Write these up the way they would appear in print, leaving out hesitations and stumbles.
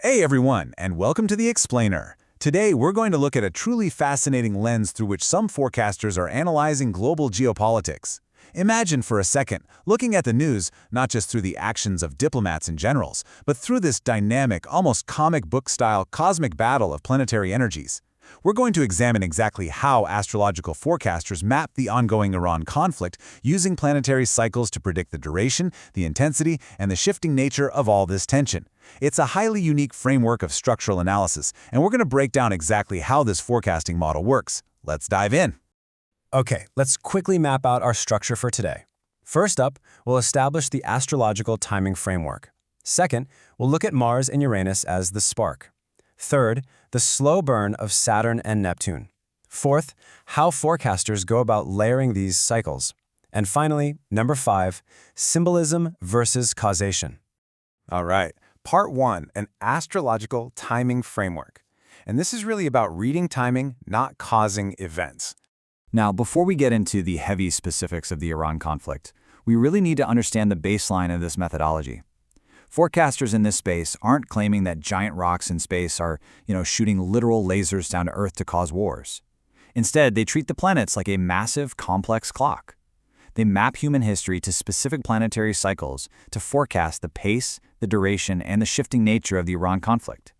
Hey everyone, and welcome to The Explainer. Today, we're going to look at a truly fascinating lens through which some forecasters are analyzing global geopolitics. Imagine for a second, looking at the news, not just through the actions of diplomats and generals, but through this dynamic, almost comic book-style cosmic battle of planetary energies. We're going to examine exactly how astrological forecasters map the ongoing Iran conflict using planetary cycles to predict the duration, the intensity, and the shifting nature of all this tension. It's a highly unique framework of structural analysis, and we're going to break down exactly how this forecasting model works. Let's dive in. Okay, let's quickly map out our structure for today. First up, we'll establish the astrological timing framework. Second, we'll look at Mars and Uranus as the spark. Third, the slow burn of Saturn and Neptune. Fourth, how forecasters go about layering these cycles. And finally, number 5, symbolism versus causation. All right, part 1, an astrological timing framework. And this is really about reading timing, not causing events. Now, before we get into the heavy specifics of the Iran conflict, we really need to understand the baseline of this methodology. Forecasters in this space aren't claiming that giant rocks in space are, shooting literal lasers down to Earth to cause wars. Instead, they treat the planets like a massive, complex clock. They map human history to specific planetary cycles to forecast the pace, the duration, and the shifting nature of the Iran conflict.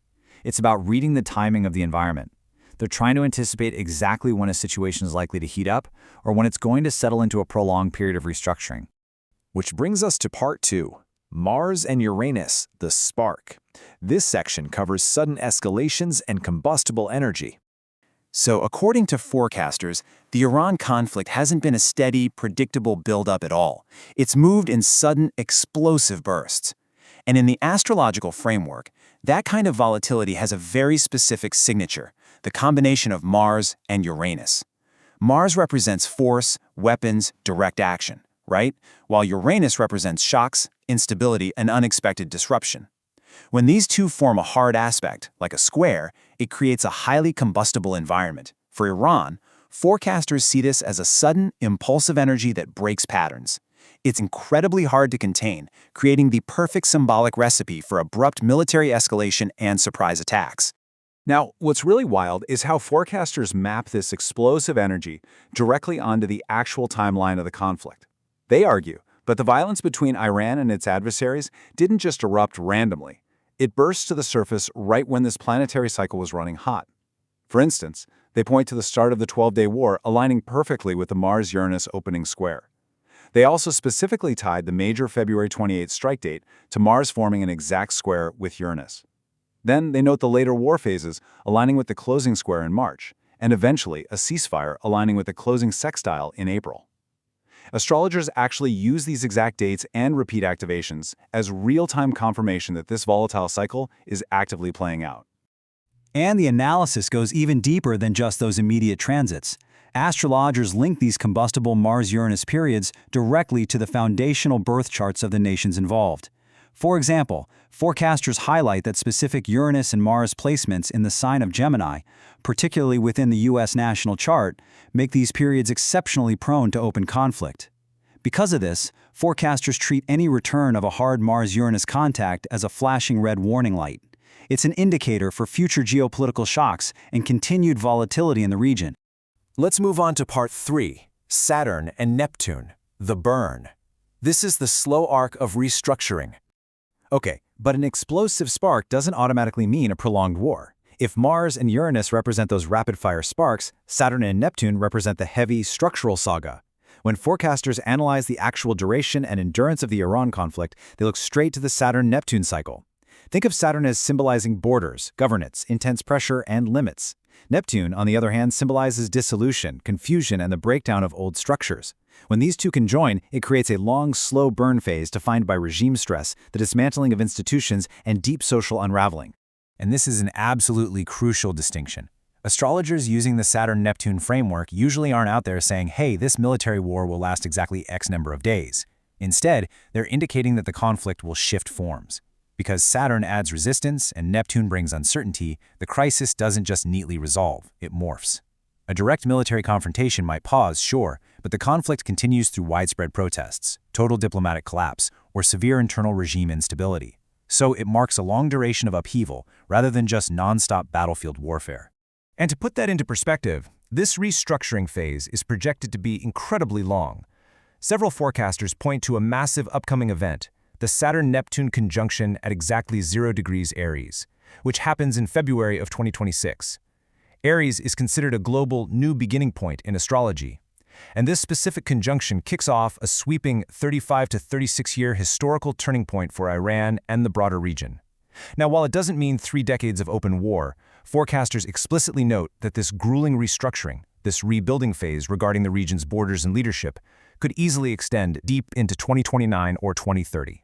It's about reading the timing of the environment. They're trying to anticipate exactly when a situation is likely to heat up or when it's going to settle into a prolonged period of restructuring. Which brings us to part 2. Mars and Uranus, the spark. This section covers sudden escalations and combustible energy. So, according to forecasters, the Iran conflict hasn't been a steady, predictable buildup at all. It's moved in sudden, explosive bursts. And in the astrological framework, that kind of volatility has a very specific signature, the combination of Mars and Uranus. Mars represents force, weapons, direct action, right? While Uranus represents shocks, instability, and unexpected disruption. When these two form a hard aspect, like a square, it creates a highly combustible environment. For Iran, forecasters see this as a sudden, impulsive energy that breaks patterns. It's incredibly hard to contain, creating the perfect symbolic recipe for abrupt military escalation and surprise attacks. Now, what's really wild is how forecasters map this explosive energy directly onto the actual timeline of the conflict. They argue, but the violence between Iran and its adversaries didn't just erupt randomly. It burst to the surface right when this planetary cycle was running hot. For instance, they point to the start of the 12-day war aligning perfectly with the Mars-Uranus opening square. They also specifically tied the major February 28 strike date to Mars forming an exact square with Uranus. Then they note the later war phases aligning with the closing square in March, and eventually a ceasefire aligning with the closing sextile in April. Astrologers actually use these exact dates and repeat activations as real-time confirmation that this volatile cycle is actively playing out. And the analysis goes even deeper than just those immediate transits. Astrologers link these combustible Mars-Uranus periods directly to the foundational birth charts of the nations involved. For example, forecasters highlight that specific Uranus and Mars placements in the sign of Gemini, particularly within the U.S. national chart, make these periods exceptionally prone to open conflict. Because of this, forecasters treat any return of a hard Mars-Uranus contact as a flashing red warning light. It's an indicator for future geopolitical shocks and continued volatility in the region. Let's move on to part 3, Saturn and Neptune, the burn. This is the slow arc of restructuring. Okay, but an explosive spark doesn't automatically mean a prolonged war. If Mars and Uranus represent those rapid-fire sparks, Saturn and Neptune represent the heavy structural saga. When forecasters analyze the actual duration and endurance of the Iran conflict, they look straight to the Saturn-Neptune cycle. Think of Saturn as symbolizing borders, governance, intense pressure, and limits. Neptune, on the other hand, symbolizes dissolution, confusion, and the breakdown of old structures. When these two conjoin, it creates a long, slow burn phase defined by regime stress, the dismantling of institutions, and deep social unraveling. And this is an absolutely crucial distinction. Astrologers using the Saturn-Neptune framework usually aren't out there saying, hey, this military war will last exactly X number of days. Instead, they're indicating that the conflict will shift forms. Because Saturn adds resistance and Neptune brings uncertainty, the crisis doesn't just neatly resolve, it morphs. A direct military confrontation might pause, sure, but the conflict continues through widespread protests, total diplomatic collapse, or severe internal regime instability. So it marks a long duration of upheaval rather than just non-stop battlefield warfare. And to put that into perspective, this restructuring phase is projected to be incredibly long. Several forecasters point to a massive upcoming event, the Saturn-Neptune conjunction at exactly 0 degrees Aries, which happens in February of 2026. Aries is considered a global new beginning point in astrology, and this specific conjunction kicks off a sweeping 35 to 36-year historical turning point for Iran and the broader region. Now, while it doesn't mean 3 decades of open war, forecasters explicitly note that this grueling restructuring, this rebuilding phase regarding the region's borders and leadership, could easily extend deep into 2029 or 2030.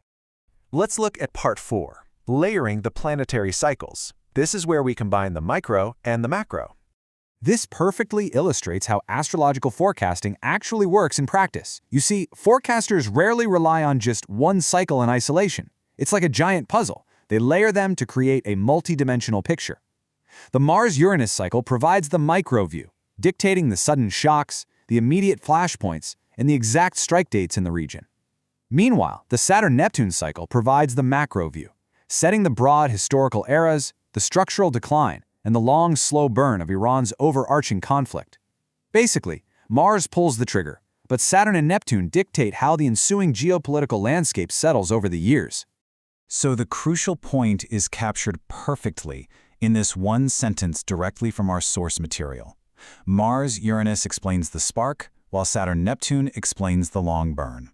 Let's look at Part 4, layering the planetary cycles. This is where we combine the micro and the macro. This perfectly illustrates how astrological forecasting actually works in practice. You see, forecasters rarely rely on just one cycle in isolation. It's like a giant puzzle. They layer them to create a multi-dimensional picture. The Mars-Uranus cycle provides the micro view, dictating the sudden shocks, the immediate flashpoints, and the exact strike dates in the region. Meanwhile, the Saturn-Neptune cycle provides the macro view, setting the broad historical eras, the structural decline, and the long, slow burn of Iran's overarching conflict. Basically, Mars pulls the trigger, but Saturn and Neptune dictate how the ensuing geopolitical landscape settles over the years. So the crucial point is captured perfectly in this one sentence directly from our source material. Mars-Uranus explains the spark, while Saturn-Neptune explains the long burn.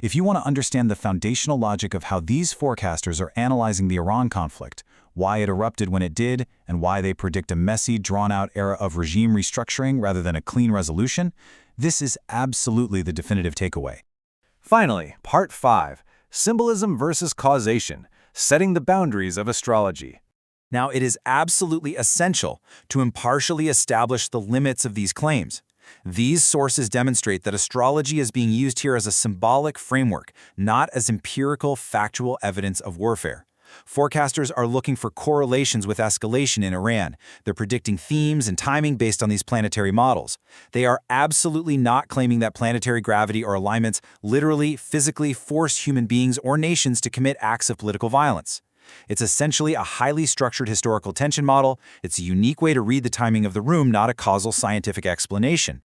If you want to understand the foundational logic of how these forecasters are analyzing the Iran conflict, why it erupted when it did, and why they predict a messy, drawn-out era of regime restructuring rather than a clean resolution, this is absolutely the definitive takeaway. Finally, Part 5, Symbolism versus Causation, Setting the Boundaries of Astrology. Now, it is absolutely essential to impartially establish the limits of these claims. These sources demonstrate that astrology is being used here as a symbolic framework, not as empirical, factual evidence of warfare. Forecasters are looking for correlations with escalation in Iran. They're predicting themes and timing based on these planetary models. They are absolutely not claiming that planetary gravity or alignments literally, physically force human beings or nations to commit acts of political violence. It's essentially a highly structured historical tension model. It's a unique way to read the timing of the room, not a causal scientific explanation.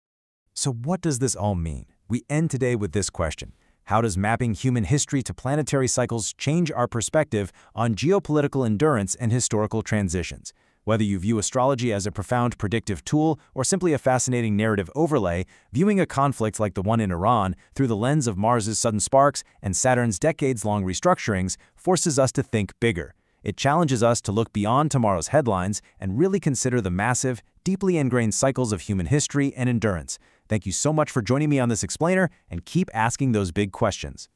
So what does this all mean? We end today with this question. How does mapping human history to planetary cycles change our perspective on geopolitical endurance and historical transitions? Whether you view astrology as a profound predictive tool or simply a fascinating narrative overlay, viewing a conflict like the one in Iran through the lens of Mars's sudden sparks and Saturn's decades-long restructurings forces us to think bigger. It challenges us to look beyond tomorrow's headlines and really consider the massive, deeply ingrained cycles of human history and endurance. Thank you so much for joining me on this explainer, and keep asking those big questions.